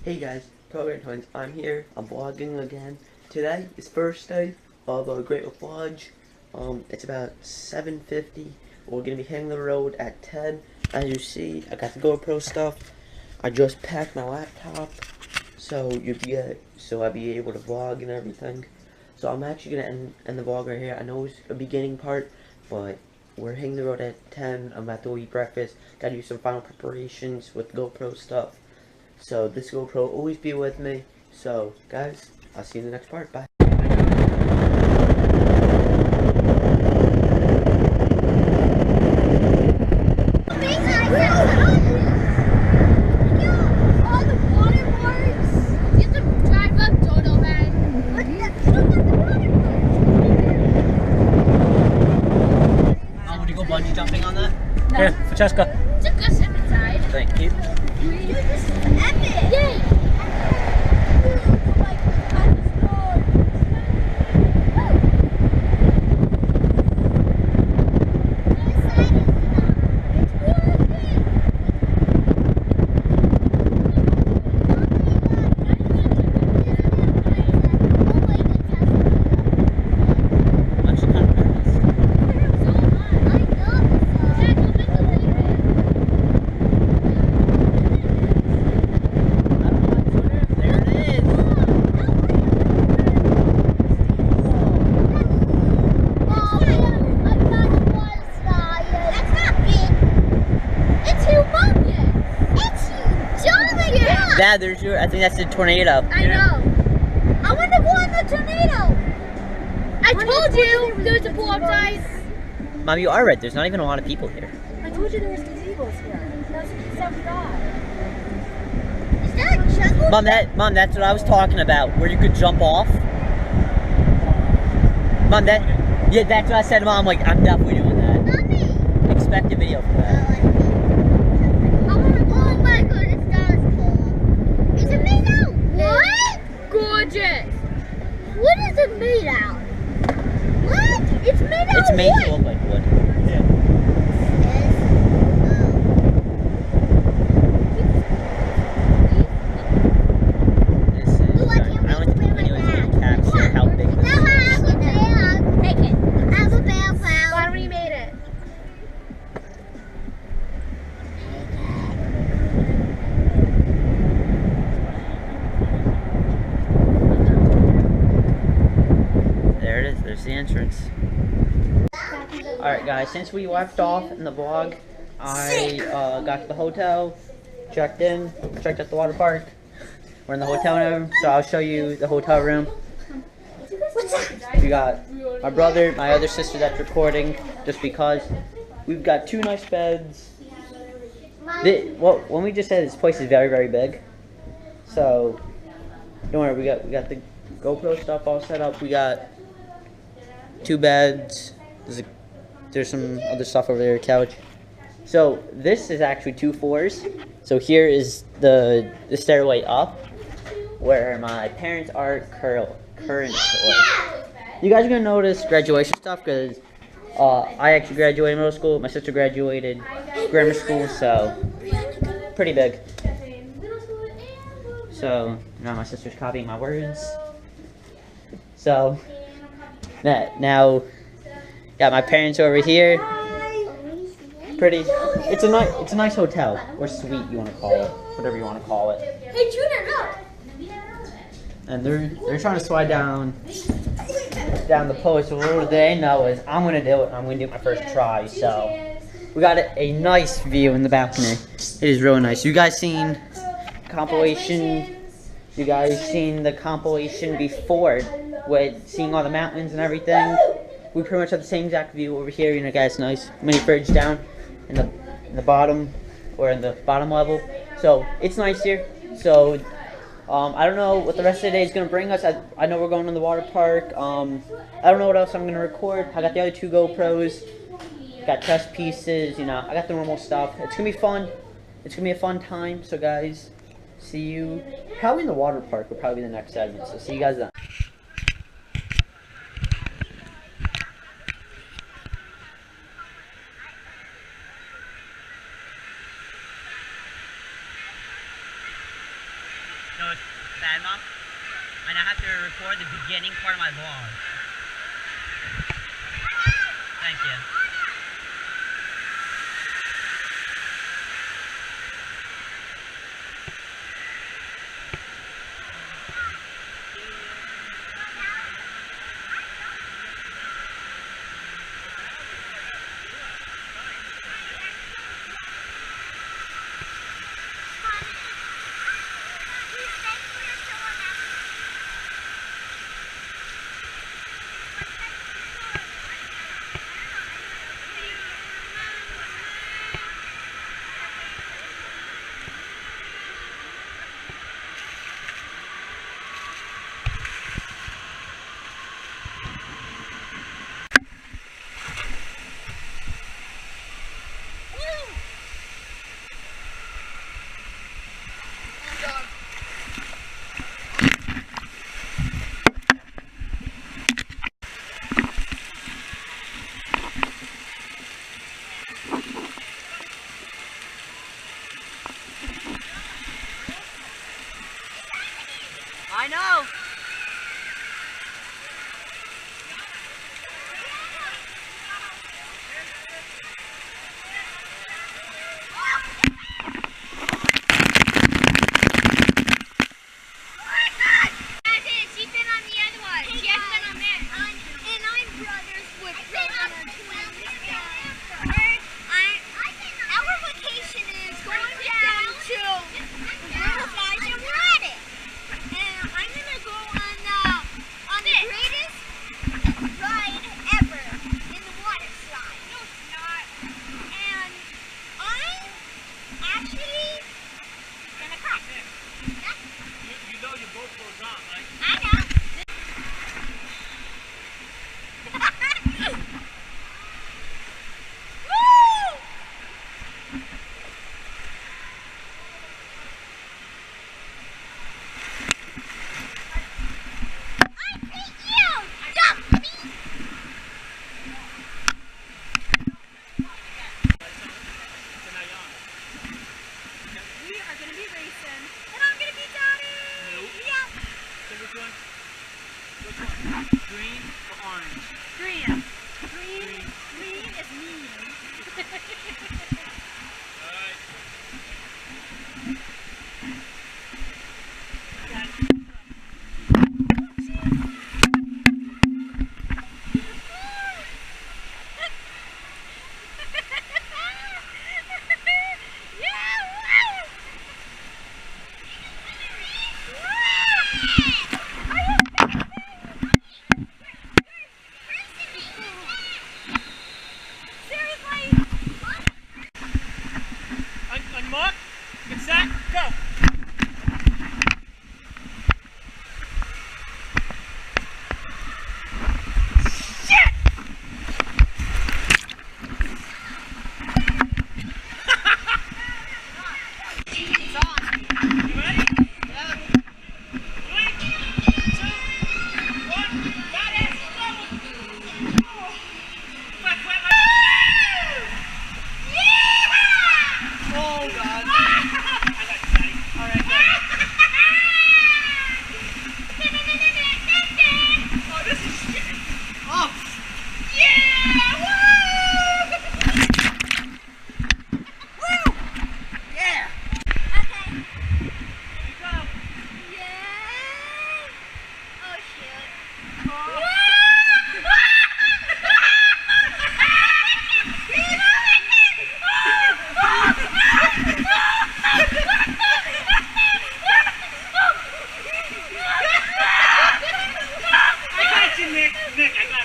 Hey guys, Toad Twins, I'm here. I'm vlogging again. Today is first day of Great Wolf Lodge. It's about 7:50. We're gonna be hitting the road at 10. As you see, I got the GoPro stuff. I just packed my laptop, so I'll be able to vlog and everything. So I'm actually gonna end the vlog right here. I know it's a beginning part, but we're hitting the road at 10. I'm about to eat breakfast. Gotta do some final preparations with GoPro stuff. So this GoPro will always be with me. So guys, I'll see you in the next part. Bye. Bungee jumping on that? No. Here, Francesca. Just go step inside. Thank you. This is epic. Yay. Dad, I think that's the tornado. I know. I want to go on the tornado. I told you there was a pool outside. Mom, you are right. There's not even a lot of people here. I told you there was gazebos here. That's what we got. Is that a jungle? Mom, that's what I was talking about, where you could jump off. Mom, that's what I said to Mom. Like, I'm definitely doing that. Mommy. Expect a video for that. Oh my goodness, that was cool. Is it made out? What? Gorgeous. What is it made out? What? It's made out It's made of to look like wood. This is, I went to the video to capture how big this is. Take it. I have a bear clown. Glad we made it. There it is. There's the entrance. Alright guys, since we left off in the vlog, I got to the hotel, checked out the water park. We're in the hotel room, so I'll show you the hotel room. We got my brother, my other sister that's recording, just because. We've got two nice beds. When we just said this place is very, very big. So, don't worry, we got the GoPro stuff all set up. We got two beds. There's some other stuff over there, a couch. So this is actually 2 floors. So here is the stairway up, where my parents are currently. You guys are gonna notice graduation stuff because I actually graduated middle school. My sister graduated grammar school, so pretty big. So now my sister's copying my words. So now got my parents over here. Pretty. It's a nice hotel or suite, you want to call it, whatever you want to call it. Hey, Junior, look. And they're trying to slide down the post. So what they know is I'm gonna do it. I'm gonna do it my first try. So we got a nice view in the balcony. It is really nice. You guys seen compilation? You guys seen the compilation before with seeing all the mountains and everything? We pretty much have the same exact view over here. You know, guys, nice mini fridge down in the bottom or in the bottom level. So it's nice here. So I don't know what the rest of the day is gonna bring us. I know we're going to the water park. I don't know what else I'm gonna record. I got the other 2 GoPros. Got chess pieces. You know, I got the normal stuff. It's gonna be fun. It's gonna be a fun time. So guys, see you probably in the water park. Will probably be the next segment. So see you guys then. So it's bad enough, and I have to record the beginning part of my vlog. Thank you. I know. Green or orange? Green. Green is mean. Mark, get set, go! Shit! It's on. You ready? Yeah. 3, 2, 1, that is go! Quick, quick, oh God! I got you, Daddy. All right, go. Oh, this is shit. Oh. Yeah! Woo! Woo! Yeah. Okay. Here you go. Yay! Oh shoot. Oh. I got you, Nick. Nick, I got you.